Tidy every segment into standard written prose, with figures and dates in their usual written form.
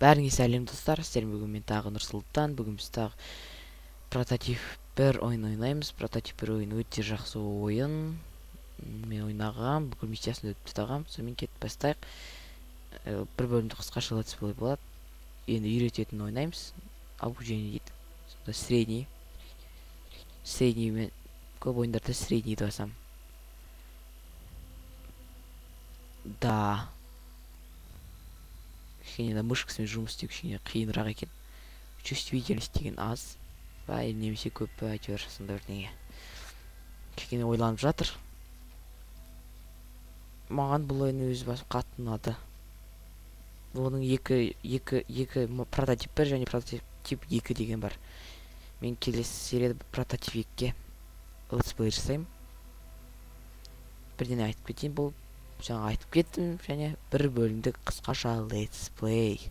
Бәріңе сәлем достар, сіздер бүгін мен тағы Нұрсұлтан. Бүгін біз тағы прототип бір ойын ойнаймыз. Прототип бір ойын өте жақсы ойын. Мен ойнағам, бүкіл миссиясын өтіп тастағам. Сонымен кетіп бастайық. Бір бөлімді қысқаша летсплей болады. Енді үйрететін ойнаймыз. Обучение дейді. Сонда средний. Средний мен көп ойындарда среднийді басам. Да. Кішкене мышкасымен жұмыс істеу кішкене қиынырақ екен. Чувствительность деген аз. Немесе көп әйтеуір сонда бірдеңе. Кішкене ойланып жатыр. Маған бұл ойын өз басым қатты ұнады. Оның екі прототип 1 және прототип 2 деген бар. Мен келесі серияда прототип 2-ге летсплей жасаймын. Бірден айтып кетейін, бұл жаңа айтып кеттім, және бір бөлімдік қысқаша летсплей.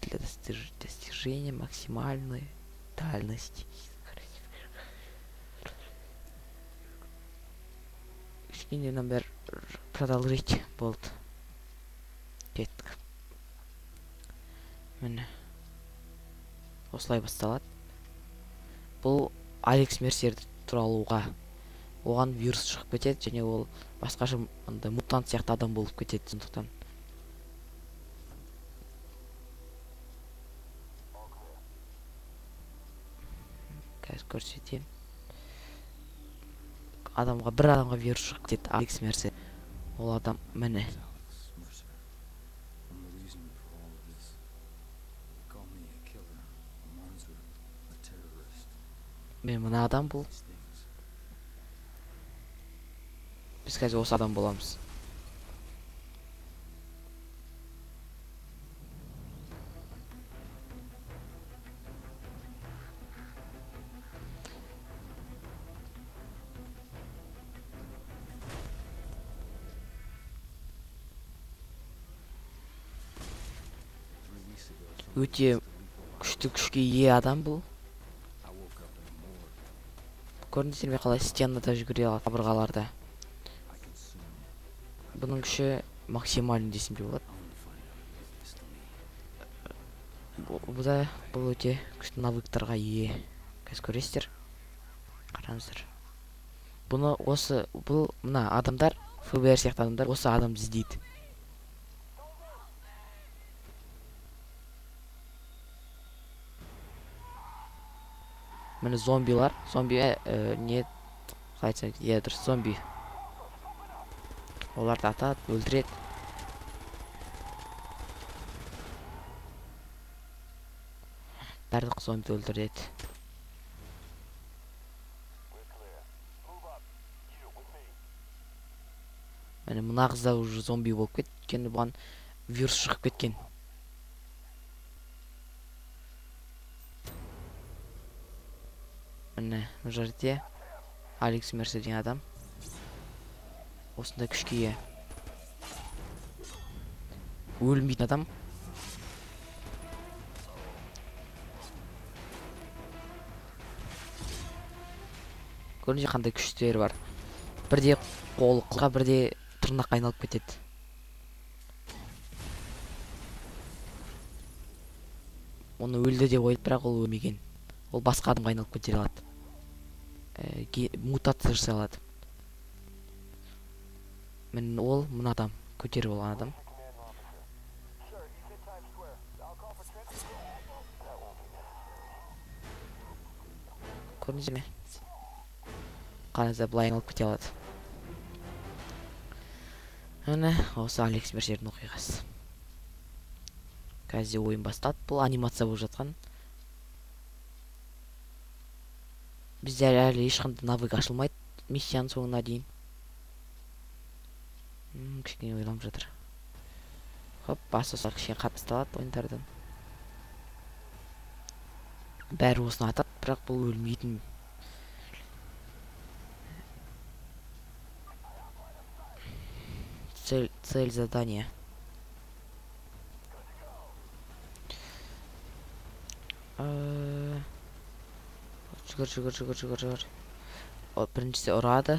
Для достижения максимальной дальности. Кішкенеден бер продолжить болды. Кеттік. Міне. Осылай басталады. Бұл Алекс Мерсер туралуға. Оған вирус шығып кетеді, және ол басқаша мутант сияқты адам болып кетеді, сондықтан. Қазір көрсетейін. Бір адамға вирус шығып кетеді, Алекс Мерсер. Ол адам міне. Мен мына адам бұл. Біз қазір осы адам боламыз. Өте күшке ие адам бұл. Көрдіңіздер ме қалай стенада жүгіре алады, қабырғаларда. Бұның күші максимальный десем де болады. Бұл өте күшті навыктарға ие. Қазір көресіздер. Қараңыздар. Бұл мына адамдар, ФБР сияқты адамдар осы адамды іздейді. Міне зомбилар. Не қайтса, дұрыс, зомби. Оларды атады, өлтіреді. Барлық зомби өлтіреді. Міне мына қызда уже зомби болып кеткен, бұған вирус шығып кеткен. Міне бұл жерде Алекс Мерсер деген адам. Осында күшке ие. Өлмейтін адам. Көрінше қандай күштері бар. Бірде қолы қылға, бірде тырнақ айналып кетеді. Оны өлді деп ойлайды, бірақ ол өлмеген. Ол басқа адамға айналып кете алады. Мутация жасай алады. Мен ол мына адам, көтеріп алған адам. Көрдіңіз ме? Қараңыздар, былай айналып кете алады. Міне осы Алекс Мерсердің оқиғасы. Қазір ойын бастады. Бұл анимация болып жатқан. Бізде әлі ешқандай навык ашылмайды миссияның соңына дейін. Кішкене ойланып жатыр. Хоп, басқа кішкене қатысталады ойындардан. Бәрі осыны атады, бірақ бұл өлмейтін. Цель задания. Жүгір. Біріншісі ұрады.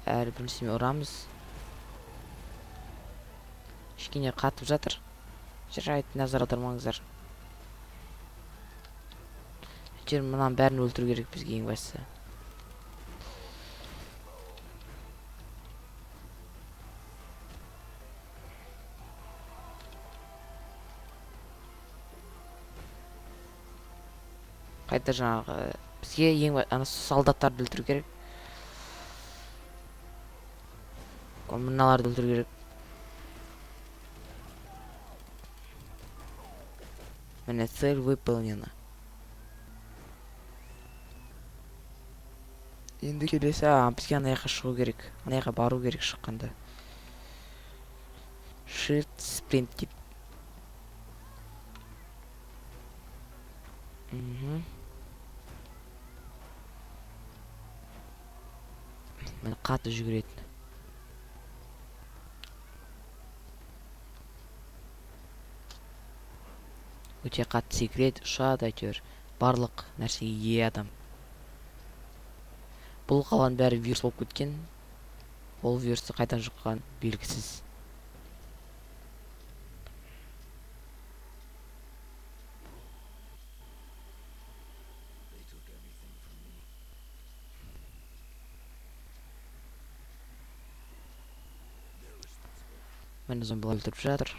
Біріншісімен ұрамыз. кішкене қатып жатыр. Жарайды, назар аудармаңыздар. Әйтеуір мынаның бәрін өлтіру керек бізге ең бастысы. Қайта жаңағы бізге ең солдаттарды өлтіру керек. Мыналарды өлтіру керек. Міне, цель выполнена. Енді келесі, бізге ана жаққа шығу керек. Ана жаққа бару керек шыққанда. Shift sprint деп. Мені қатты жүгіретін. Өте қатты секіреді, ұшады әйтеуір. Барлық нәрсеге ие адам. Бұл қаланың бәрі вирус болып кеткен. Ол вирусты қайдан жұққан белгісіз. Мені зомбилар өлтіріп жатыр.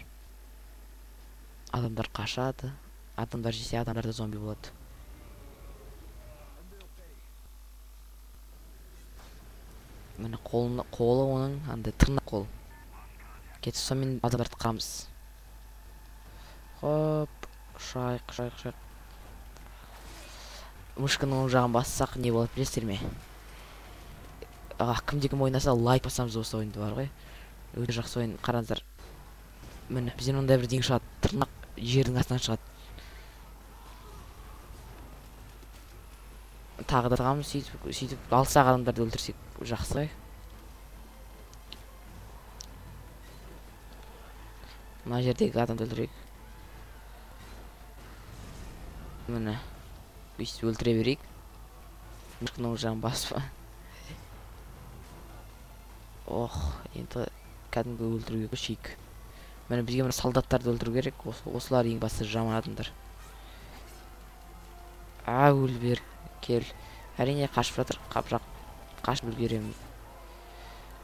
Адамдар қашады. Адамдар жесе, адамдар да зомби болады. Мені қолы оның андай тырнақ қол. Кетіп сонымен адамдарды қырамыз. Хоп, шайқ. Мышканың оң жағын бассақ не болады білесіздер ме? Кімде-кім ойнаса лайк басамыз осы ойынды бар ғой. Өте жақсы ойын, қараңыздар. Міне, бізден ондай бірдеңе шығады. Тырнақ жердің астынан шығады. Тағы да тығамыз, сөйтіп алсақ адамдарды өлтірсек жақсы ғой. Мына жердегі адамды өлтірейік. Міне, өйстіп өлтіре берейік. Мышқының жағын басып. Енді кәдімгі өлтіруге көшейік. Міне, бізге мына солдаттарды өлтіру керек. Осылар ең басты жаман адамдар. Өлбер, кел. Әрине қашып жатыр. Қашып үлгеремін.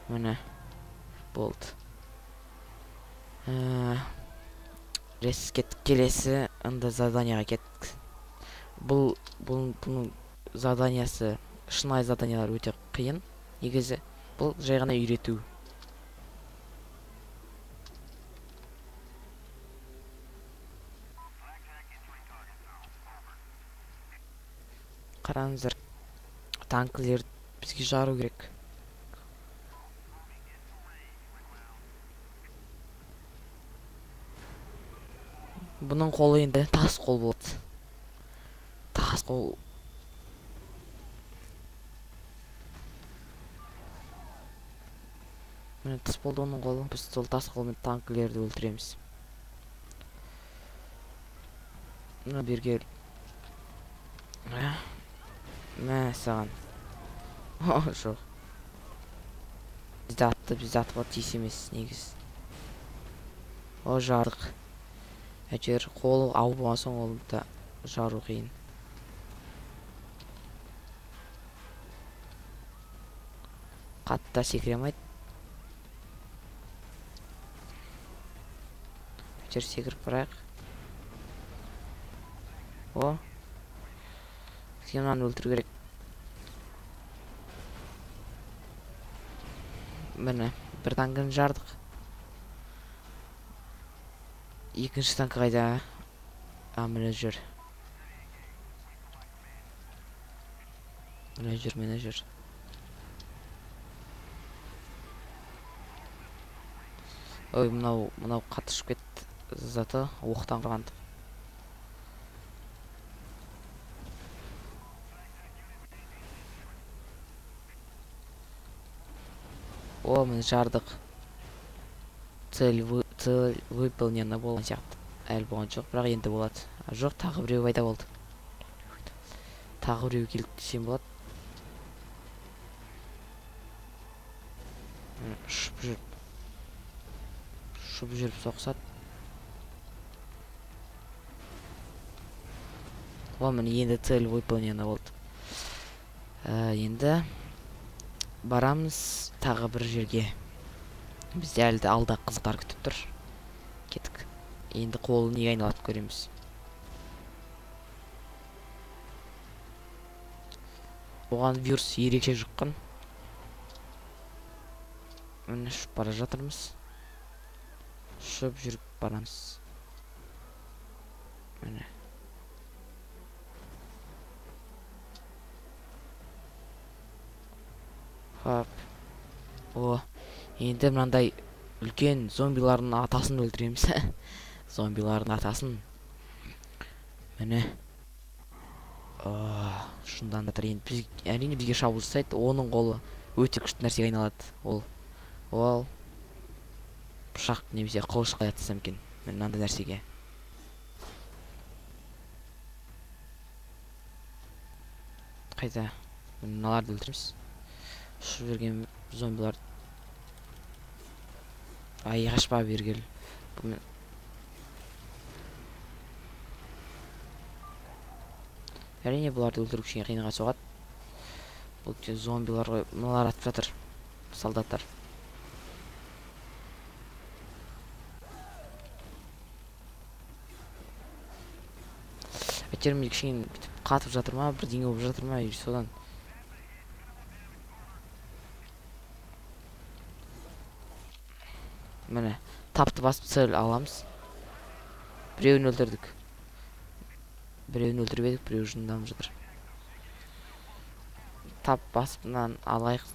Міне, болды. Кеттік, келесі ында заданияға кеттік. Бұның заданиясы, шынайы заданиялар өте қиын. Негізі бұл жай ғана үйрету. Қараңыздар, танкілер бізге жару керек. Бұның қолы енді тас қол болады. Тас қол. Міне, тас болды оның қолы. Біз сол тас қолмен танкілерді өлтіреміз. Мына берге. Мә, саған. Жоқ. Бізді атуға тиіс емес, негіз. Жардық. Әйтеуір қолы ауыр болған соң ол да жару қиын. Қатты секіре алмайды. Әйтеуір секіріп барайық. Бізге мынаны өлтіру керек. Міне, бір танкіні жардық. Екінші танкі қайда? Міне жүр. Міне жүр. Мынау қатты ұшып кетті. Заты оқтан құрғанды. Міне жардық. Цель выполнена болған сияқты. Әлі болған жоқ, бірақ енді болады. Жоқ, тағы біреу пайда болды. Тағы біреу келіп десем болады. ұшып жүріп соқсат. О, міне енді цель выполнена болды. Енді барамыз тағы бір жерге. Бізде әлі де алда қызықтар күтіп тұр. Кеттік. Енді қолы неге айналатып көреміз. Оған вирус ерекше жұққан. Міне ұшып бара жатырмыз. Ұшып жүріп барамыз. Міне. Хоп. О, енді мынандай үлкен зомбилардың атасын өлтіреміз. Зомбилардың атасын. Міне. Шындан да енді әрине бізге шабуыл жасайды. Оның қолы өте күшті нәрсеге айналады. Ол пышақ немесе қылышқа атсам екен. Мен мынандай нәрсеге. Қайда? Мыналарды өлтіреміз. Ұшып жүрген зомбилар. Ай, қашпа бергел. Әрине бұларды өлтіру кішкене қиынға соғады. Бұл зомбилар ғой, мыналар атып жатыр. Солдаттар. Әйтерім кішкене қатып жатыр ма, бірдеңе болып жатыр ма, содан. Міне, тапты басып цель аламыз. Біреуін өлтірдік. Біреуін өлтіріп едік, біреу жынданып жатыр. Тап басыпынан алайық.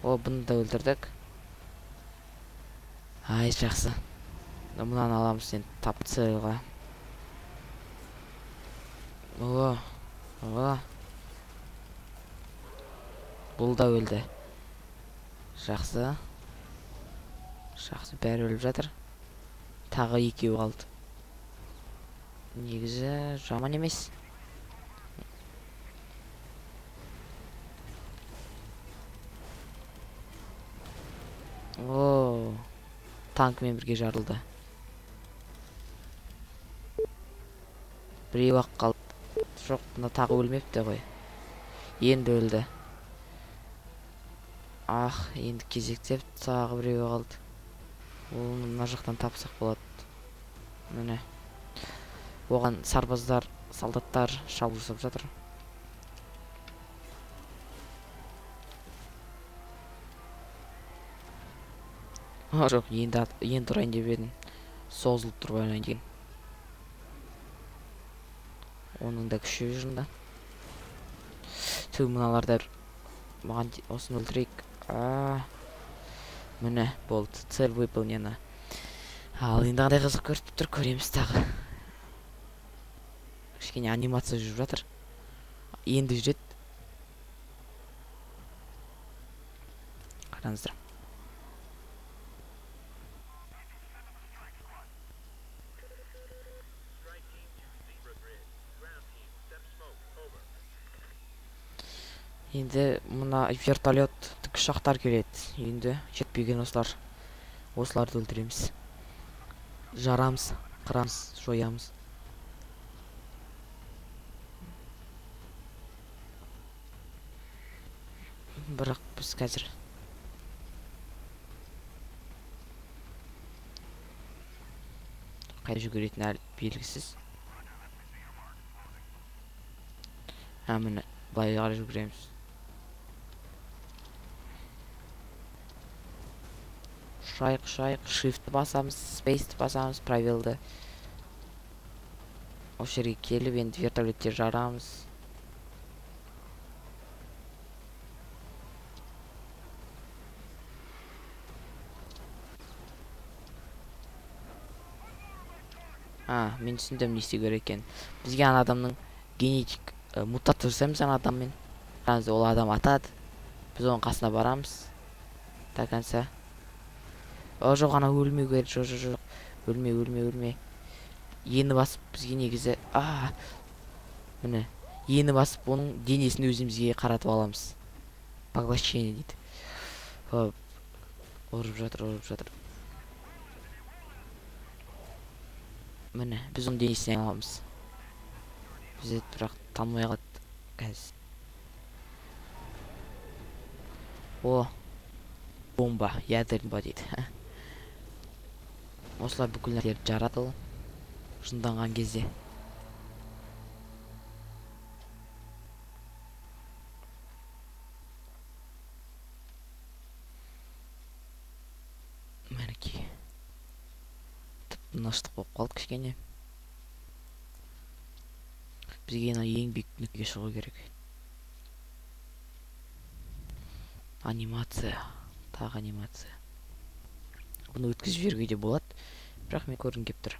О, бұны да өлтірдік. Ай, жақсы. Мұнан аламыз енді тап цельға. О. Бұл да өлді. Жақсы. Жақсы, бәрі өліп жатыр. Тағы екеуі қалды. Негізі жаман емес. О, танкымен бірге жарылды. Біреу-ақ қалды. Жоқ, мына тағы өлмепті ғой. Енді өлді. Енді кезектеп тағы біреуі қалды. Ол мына жақтан тапсақ болады. Міне. Оған сарбаздар, солдаттар шабуыл жасап жатыр. Жоқ, енді ұрайын деп едім. Созылып тұрып ойнайын деген. Оның да күші жында. Түг мыналардар. Маған осыны өлтірейік. Міне, болды. Цель выполнена. Ал енді қандай қызық көріп тұр, көреміз тағы. Кішкене анимация жүріп жатыр. Енді жүреді. Қараңыздар. Енді мұна вертолет тікұшақтар келеді. Енді жетпеген осыларды өлтіреміз. Жарамыз, қырамыз, жоямыз. Бірақ біз қазір қайда жүгіретін әлі белгісіз. Міне, былай қарай жүгіреміз. Шайық, shift басамыз, space басамыз, пробелді. Осы жерге келіп, енді вертолетте жарамыз. Мен түсіндім не істеу керек екен. Бізге ана адамның генетик мутация жасаймыз ана адаммен. Ол адам атады. Біз оның қасына барамыз. До конца. Жоқ, ана өлмеу керек. Жоқ. Өлме. Ені басып бізге негізі. Міне. ені басып оның денесін өзімізге қаратып аламыз. Поглощение дейді. Хоп, ұрып жатыр. Міне, біз оның денесіне аламыз. Біз бірақ танымай қалады қазір. О, бомба, ядерный бомба дейді. Осылай бүкіл нәрселер жаратылды жынданған кезде. Мінекей. Тыныштық болып қалды кішкене. Бізге ең биік нүктеге шығу керек. Анимация, тағы анимация. Бұны өткізіп жіберуге де болады, бірақ мен көргім келіп тұр.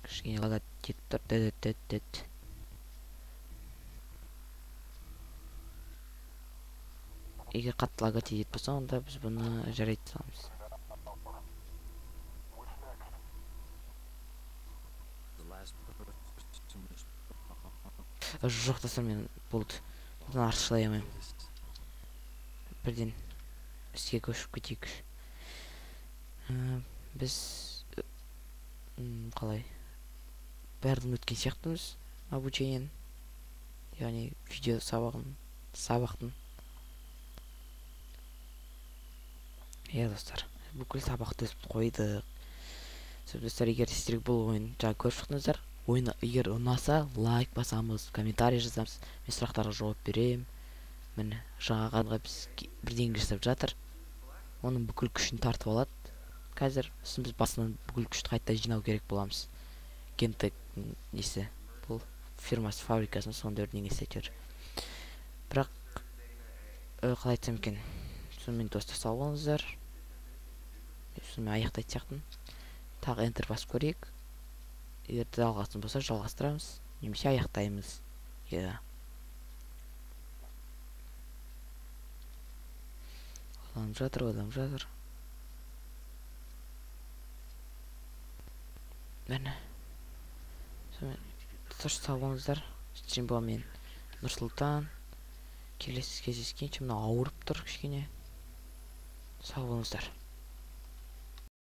Кішкене лагат кетіп тұр. Дэт. Егер қатты лагат етіп болса, онда біз бұны жарайды саламыз. Жоқ достар, мен болды. Бұны аршылай алмаймын. Бірден іске көшіп кетейік. Біз қалай бәрін өткен сияқтымыз обучениен, яғни видео сабақтың. Иә достар, бүкіл сабақты өтіп қойдық. Достар, егер сіздерге бұл ойын жаңа көріп шықтыңыздар, ойын егер ұнаса, лайк басамыз, комментарий жазамыз, мен сұрақтарға жауап берем. Міне, жаңаға біз бірдеңе жасап жатыр. Оның бүкіл күшін тартып алады. Қазір біз басынан бүкіл күшті қайта жинау керек боламыз. Гентек несі, бұл фирмасы, фабрикасының сонда бірдеңесі әйтеуір. Бірақ қалай айтсам екен, сонымен достар, сау болыңыздар. Сонымен аяқтайтын сияқтымын. Тағы enter басып көрейік. Егер жалғасын болса жалғастырамыз, немесе аяқтаймыз. Ойланып жатыр. Міне. Сау болыңыздар. Стрим бұл мен Нұрсұлтан. Келесі кездескенше, мына ауырып тұр кішкене. Сау болыңыздар.